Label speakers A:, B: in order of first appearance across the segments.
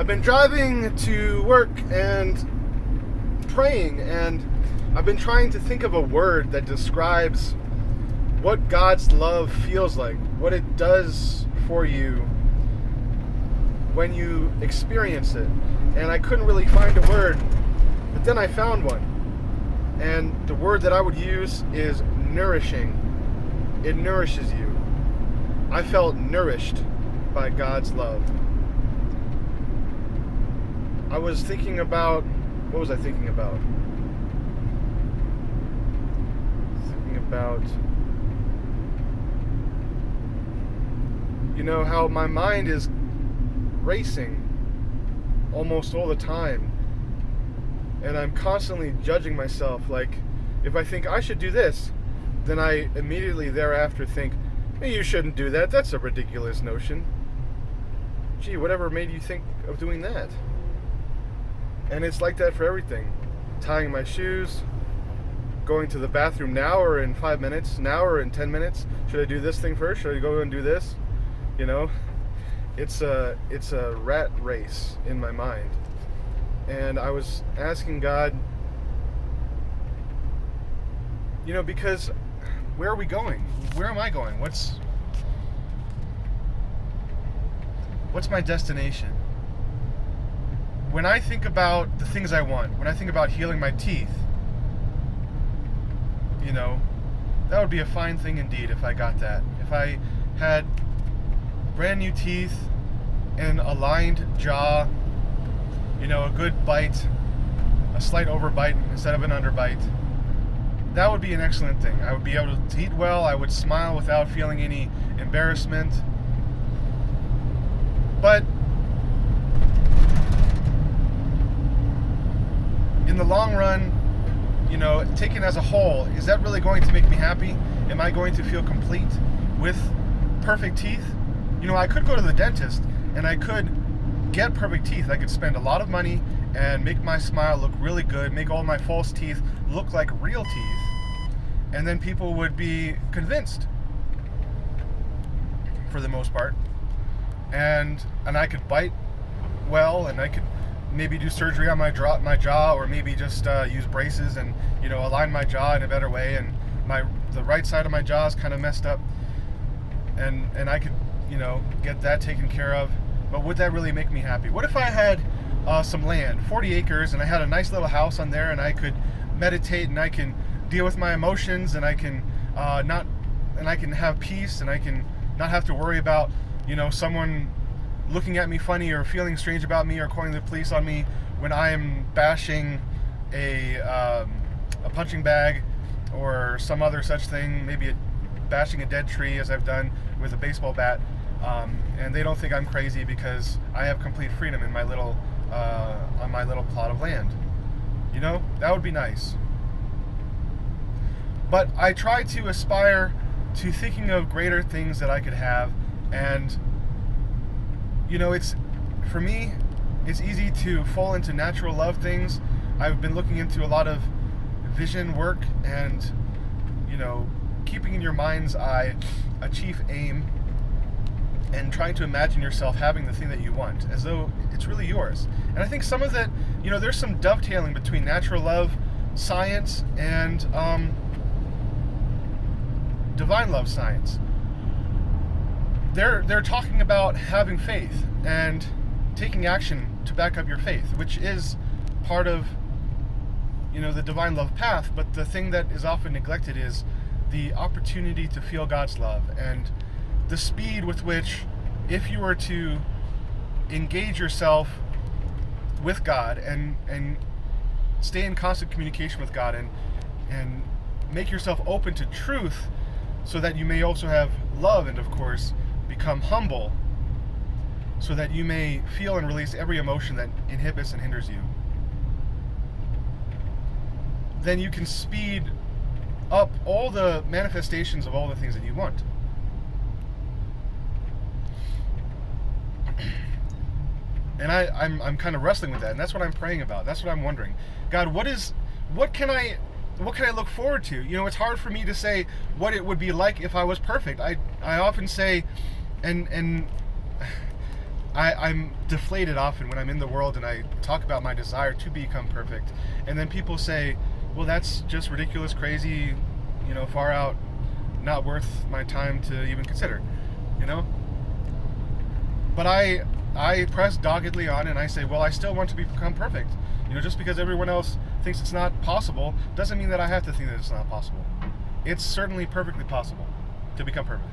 A: I've been driving to work and praying, and I've been trying to think of a word that describes what God's love feels like, what it does for you when you experience it. And I couldn't really find a word, but then I found one. And the word that I would use is nourishing. It nourishes you. I felt nourished by God's love. I was thinking about, what was I thinking about? Thinking about, how my mind is racing almost all the time. And I'm constantly judging myself. Like, if I think I should do this, then I immediately thereafter think, hey, you shouldn't do that. That's a ridiculous notion. Gee, whatever made you think of doing that? And it's like that for everything. Tying my shoes, going to the bathroom now or in 5 minutes, now or in 10 minutes. Should I do this thing first? Should I go and do this? It's a rat race in my mind. And I was asking God, because where are we going? Where am I going? What's my destination? When I think about the things I want, when I think about healing my teeth, that would be a fine thing indeed if I got that. If I had brand new teeth, an aligned jaw, a good bite, a slight overbite instead of an underbite, that would be an excellent thing. I would be able to eat well, I would smile without feeling any embarrassment. But in the long run, taken as a whole, is that really going to make me happy? Am I going to feel complete with perfect teeth? I could go to the dentist and I could get perfect teeth. I could spend a lot of money and make my smile look really good, make all my false teeth look like real teeth, and then people would be convinced for the most part. And I could bite well, and I could maybe do surgery on my jaw, or maybe just use braces and align my jaw in a better way. And the right side of my jaw is kind of messed up, and I could get that taken care of. But would that really make me happy? What if I had some land, 40 acres, and I had a nice little house on there, and I could meditate, and I can deal with my emotions, and I can I can have peace, and I can not have to worry about someone looking at me funny or feeling strange about me or calling the police on me when I am bashing a punching bag or some other such thing, maybe bashing a dead tree as I've done with a baseball bat, and they don't think I'm crazy because I have complete freedom in my little on my little plot of land. That would be nice. But I try to aspire to thinking of greater things that I could have, and for me, it's easy to fall into natural love things. I've been looking into a lot of vision work and, keeping in your mind's eye a chief aim and trying to imagine yourself having the thing that you want as though it's really yours. And I think some of that, there's some dovetailing between natural love, science, and divine love science. They're talking about having faith and taking action to back up your faith, which is part of the divine love path. But the thing that is often neglected is the opportunity to feel God's love, and the speed with which, if you were to engage yourself with God and stay in constant communication with God and make yourself open to truth, so that you may also have love, and of course become humble, so that you may feel and release every emotion that inhibits and hinders you, then you can speed up all the manifestations of all the things that you want. And I'm kind of wrestling with that, and that's what I'm praying about. That's what I'm wondering. God, what can I look forward to? It's hard for me to say what it would be like if I was perfect. I often say, and I'm deflated often when I'm in the world and I talk about my desire to become perfect, and then people say, well, that's just ridiculous, crazy, far out, not worth my time to even consider, you know? But I press doggedly on and I say, well, I still want to become perfect. Just because everyone else thinks it's not possible doesn't mean that I have to think that it's not possible. It's certainly perfectly possible to become perfect.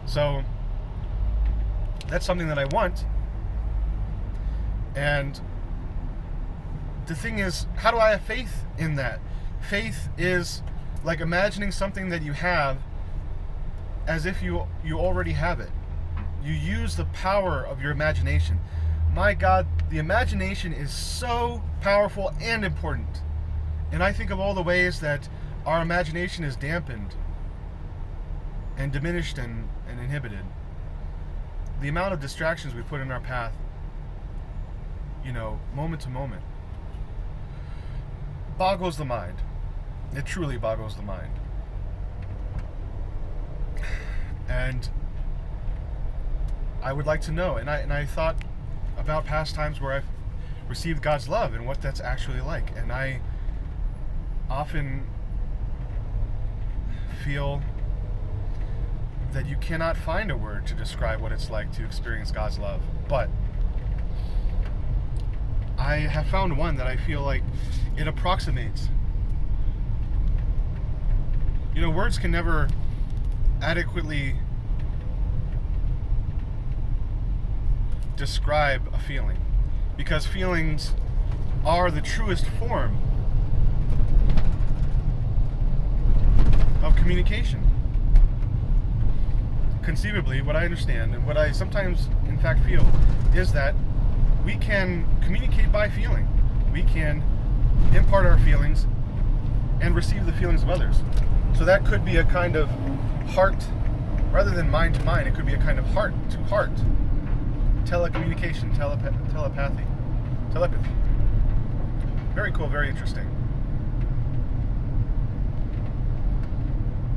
A: So that's something that I want. And the thing is, how do I have faith in that? Faith is like imagining something that you have as if you already have it. You use the power of your imagination. My God, the imagination is so powerful and important. And I think of all the ways that our imagination is dampened and diminished and inhibited. The amount of distractions we put in our path, moment to moment, boggles the mind. It truly boggles the mind. And I would like to know, and I thought about past times where I've received God's love and what that's actually like. And I often feel that you cannot find a word to describe what it's like to experience God's love. But I have found one that I feel like it approximates. Words can never adequately describe a feeling, because feelings are the truest form of communication. Conceivably, what I understand and what I sometimes in fact feel is that we can communicate by feeling. We can impart our feelings and receive the feelings of others. So that could be a kind of heart, rather than mind to mind, it could be a kind of heart to heart. Telecommunication, telepathy. Very cool, very interesting.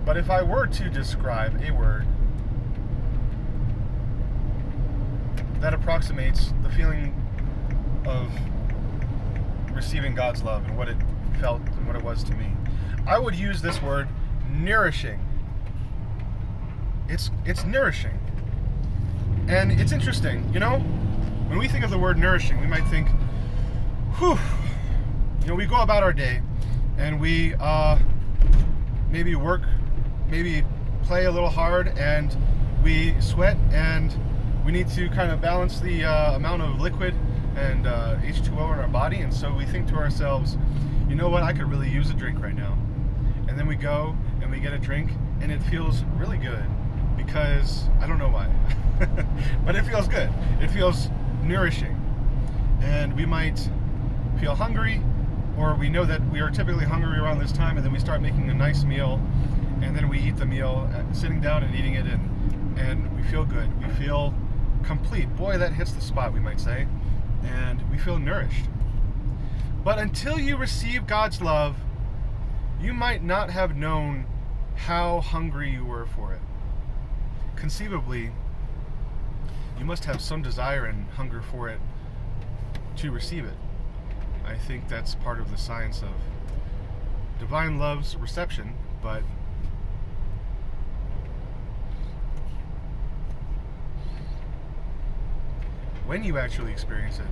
A: But if I were to describe a word that approximates the feeling of receiving God's love and what it felt and what it was to me, I would use this word, nourishing. It's nourishing. And it's interesting, when we think of the word nourishing, we might think, whew, we go about our day and we maybe work, maybe play a little hard, and we sweat, and we need to kind of balance the amount of liquid and H2O in our body, and so we think to ourselves, you know what, I could really use a drink right now. And then we go and we get a drink, and it feels really good, because I don't know why, but it feels good. It feels nourishing. And we might feel hungry, or we know that we are typically hungry around this time, and then we start making a nice meal, and then we eat the meal, sitting down and eating it, and we feel good. We feel complete. Boy, that hits the spot, we might say. And we feel nourished. But until you receive God's love, you might not have known how hungry you were for it. Conceivably, you must have some desire and hunger for it to receive it. I think that's part of the science of divine love's reception, but when you actually experience it,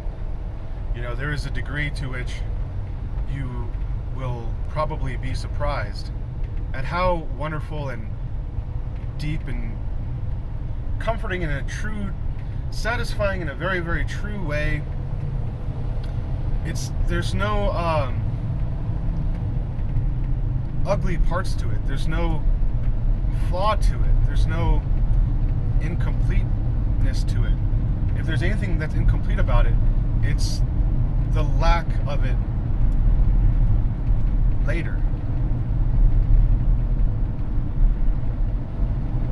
A: there is a degree to which you will probably be surprised at how wonderful and deep and comforting in a true, satisfying in a very, very true way. There's no ugly parts to it. There's no flaw to it. There's no incompleteness to it. If there's anything that's incomplete about it, it's the lack of it later.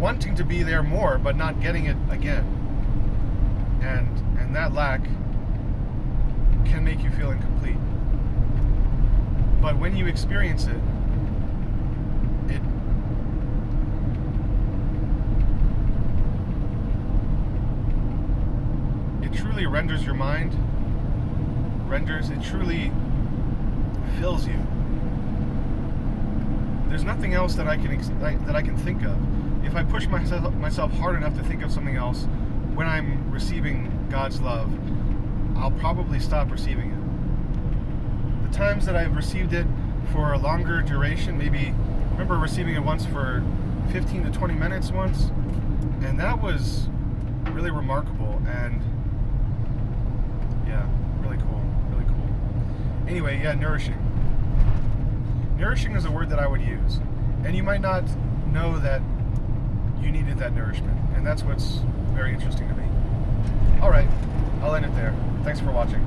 A: Wanting to be there more, but not getting it again. And that lack can make you feel incomplete. But when you experience it, it truly renders your mind, it truly fills you. There's nothing else that I can think of. If I push myself hard enough to think of something else when I'm receiving God's love, I'll probably stop receiving it. The times that I've received it for a longer duration, maybe I remember receiving it once for 15 to 20 minutes once, and that was really remarkable and yeah, really cool. Anyway, yeah, nourishing. Nourishing is a word that I would use, and you might not know that you needed that nourishment, and that's what's very interesting to me. All right, I'll end it there. Thanks for watching.